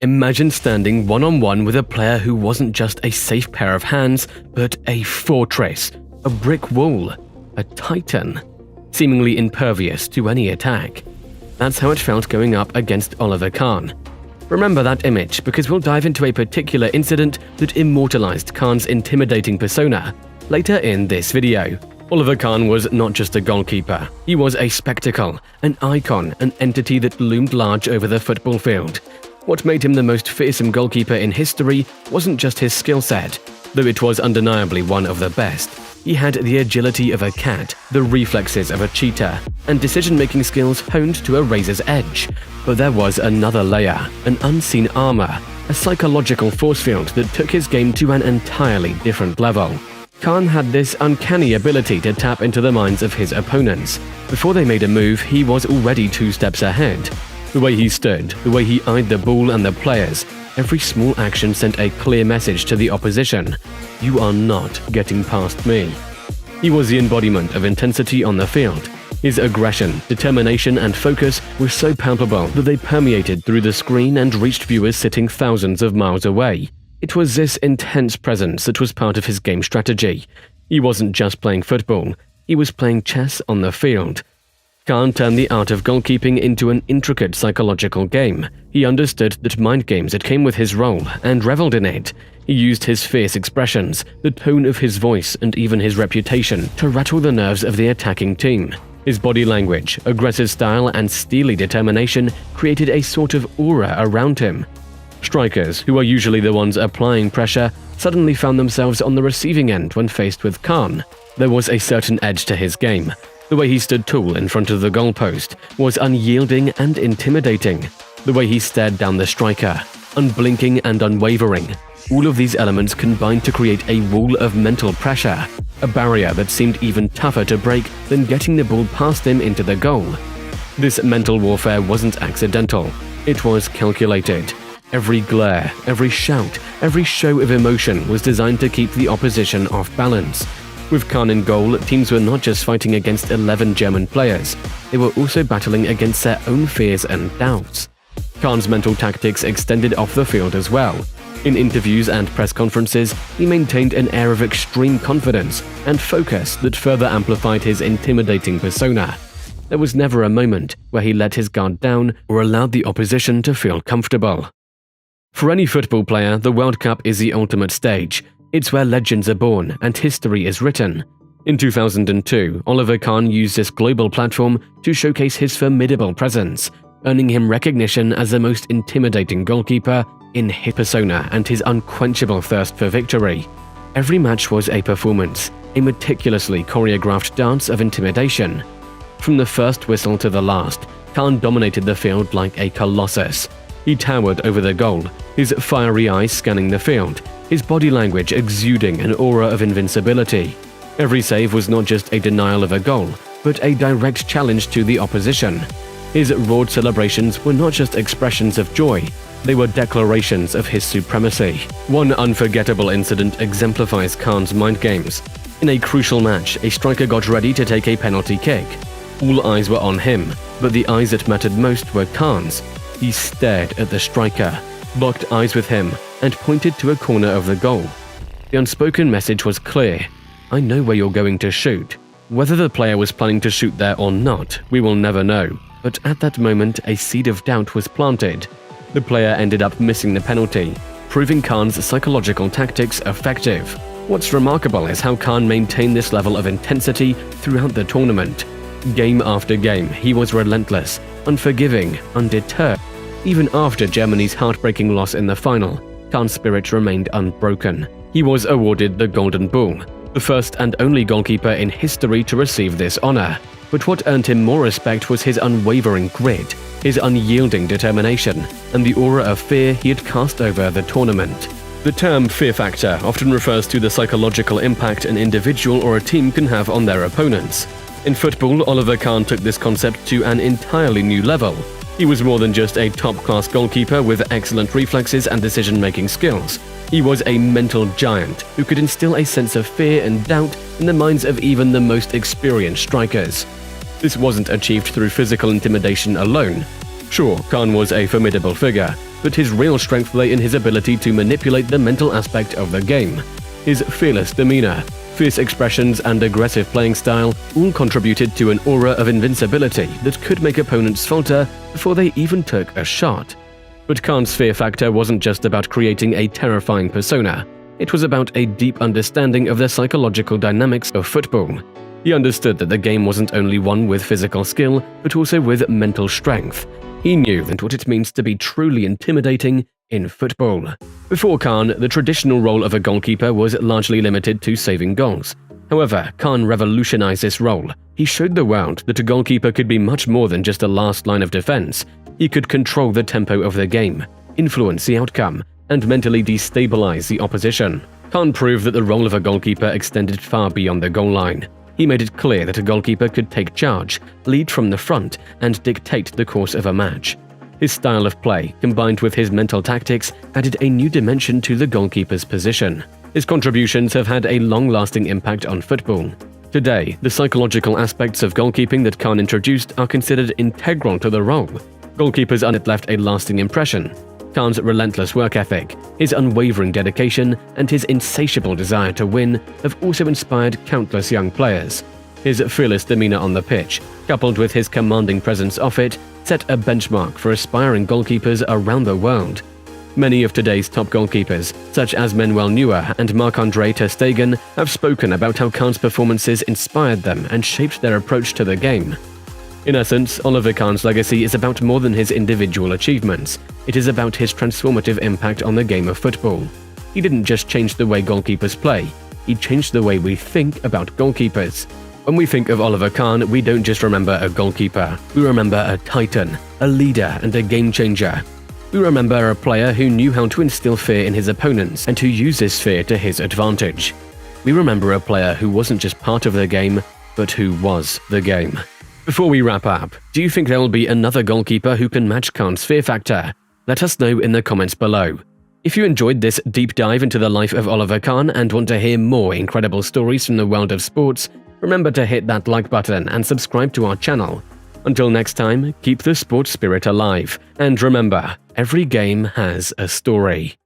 Imagine standing one-on-one with a player who wasn't just a safe pair of hands, but a fortress, a brick wall, a titan, seemingly impervious to any attack. That's how it felt going up against Oliver Kahn. Remember that image because we'll dive into a particular incident that immortalized Kahn's intimidating persona later in this video. Oliver Kahn was not just a goalkeeper. He was a spectacle, an icon, an entity that loomed large over the football field. What made him the most fearsome goalkeeper in history wasn't just his skill set, though it was undeniably one of the best. He had the agility of a cat, the reflexes of a cheetah, and decision-making skills honed to a razor's edge. But there was another layer, an unseen armor, a psychological force field that took his game to an entirely different level. Kahn had this uncanny ability to tap into the minds of his opponents. Before they made a move, he was already 2 steps ahead. The way he stood, the way he eyed the ball and the players, every small action sent a clear message to the opposition: you are not getting past me. He was the embodiment of intensity on the field. His aggression, determination, and focus were so palpable that they permeated through the screen and reached viewers sitting thousands of miles away. It was this intense presence that was part of his game strategy. He wasn't just playing football, he was playing chess on the field. Kahn turned the art of goalkeeping into an intricate psychological game. He understood that mind games that came with his role and reveled in it. He used his fierce expressions, the tone of his voice, and even his reputation to rattle the nerves of the attacking team. His body language, aggressive style, and steely determination created a sort of aura around him. Strikers, who are usually the ones applying pressure, suddenly found themselves on the receiving end when faced with Kahn. There was a certain edge to his game. The way he stood tall in front of the goalpost was unyielding and intimidating. The way he stared down the striker, unblinking and unwavering. All of these elements combined to create a wall of mental pressure, a barrier that seemed even tougher to break than getting the ball past him into the goal. This mental warfare wasn't accidental. It was calculated. Every glare, every shout, every show of emotion was designed to keep the opposition off balance. With Kahn in goal, teams were not just fighting against 11 German players, they were also battling against their own fears and doubts. Kahn's mental tactics extended off the field as well. In interviews and press conferences, he maintained an air of extreme confidence and focus that further amplified his intimidating persona. There was never a moment where he let his guard down or allowed the opposition to feel comfortable. For any football player, the World Cup is the ultimate stage. It's where legends are born and history is written. In 2002, Oliver Kahn used this global platform to showcase his formidable presence, earning him recognition as the most intimidating goalkeeper in his persona and his unquenchable thirst for victory. Every match was a performance, a meticulously choreographed dance of intimidation. From the first whistle to the last, Kahn dominated the field like a colossus. He towered over the goal, his fiery eyes scanning the field, his body language exuding an aura of invincibility. Every save was not just a denial of a goal, but a direct challenge to the opposition. His roared celebrations were not just expressions of joy, they were declarations of his supremacy. One unforgettable incident exemplifies Kahn's mind games. In a crucial match, a striker got ready to take a penalty kick. All eyes were on him, but the eyes that mattered most were Kahn's. He stared at the striker, locked eyes with him, and pointed to a corner of the goal. The unspoken message was clear: I know where you're going to shoot. Whether the player was planning to shoot there or not, we will never know. But at that moment, a seed of doubt was planted. The player ended up missing the penalty, proving Kahn's psychological tactics effective. What's remarkable is how Kahn maintained this level of intensity throughout the tournament. Game after game, he was relentless, unforgiving, undeterred. Even after Germany's heartbreaking loss in the final, Kahn's spirit remained unbroken. He was awarded the Golden Ball, the first and only goalkeeper in history to receive this honor. But what earned him more respect was his unwavering grit, his unyielding determination, and the aura of fear he had cast over the tournament. The term fear factor often refers to the psychological impact an individual or a team can have on their opponents. In football, Oliver Kahn took this concept to an entirely new level. He was more than just a top-class goalkeeper with excellent reflexes and decision-making skills. He was a mental giant who could instill a sense of fear and doubt in the minds of even the most experienced strikers. This wasn't achieved through physical intimidation alone. Sure, Kahn was a formidable figure, but his real strength lay in his ability to manipulate the mental aspect of the game. His fearless demeanor, fierce expressions, and aggressive playing style all contributed to an aura of invincibility that could make opponents falter before they even took a shot. But Kahn's fear factor wasn't just about creating a terrifying persona. It was about a deep understanding of the psychological dynamics of football. He understood that the game wasn't only one with physical skill, but also with mental strength. He knew that what it means to be truly intimidating in football. Before Kahn, the traditional role of a goalkeeper was largely limited to saving goals. However, Kahn revolutionized this role. He showed the world that a goalkeeper could be much more than just a last line of defense. He could control the tempo of the game, influence the outcome, and mentally destabilize the opposition. Kahn proved that the role of a goalkeeper extended far beyond the goal line. He made it clear that a goalkeeper could take charge, lead from the front, and dictate the course of a match. His style of play, combined with his mental tactics, added a new dimension to the goalkeeper's position. His contributions have had a long-lasting impact on football. Today, the psychological aspects of goalkeeping that Kahn introduced are considered integral to the role. Goalkeepers on it left a lasting impression. Kahn's relentless work ethic, his unwavering dedication, and his insatiable desire to win have also inspired countless young players. His fearless demeanor on the pitch, coupled with his commanding presence off it, set a benchmark for aspiring goalkeepers around the world. Many of today's top goalkeepers, such as Manuel Neuer and Marc-Andre ter Stegen, have spoken about how Kahn's performances inspired them and shaped their approach to the game. In essence, Oliver Kahn's legacy is about more than his individual achievements. It is about his transformative impact on the game of football. He didn't just change the way goalkeepers play, he changed the way we think about goalkeepers. When we think of Oliver Kahn, we don't just remember a goalkeeper. We remember a titan, a leader, and a game changer. We remember a player who knew how to instill fear in his opponents and who used this fear to his advantage. We remember a player who wasn't just part of the game, but who was the game. Before we wrap up, do you think there will be another goalkeeper who can match Kahn's fear factor? Let us know in the comments below. If you enjoyed this deep dive into the life of Oliver Kahn and want to hear more incredible stories from the world of sports, remember to hit that like button and subscribe to our channel. Until next time, keep the sports spirit alive, and remember, every game has a story.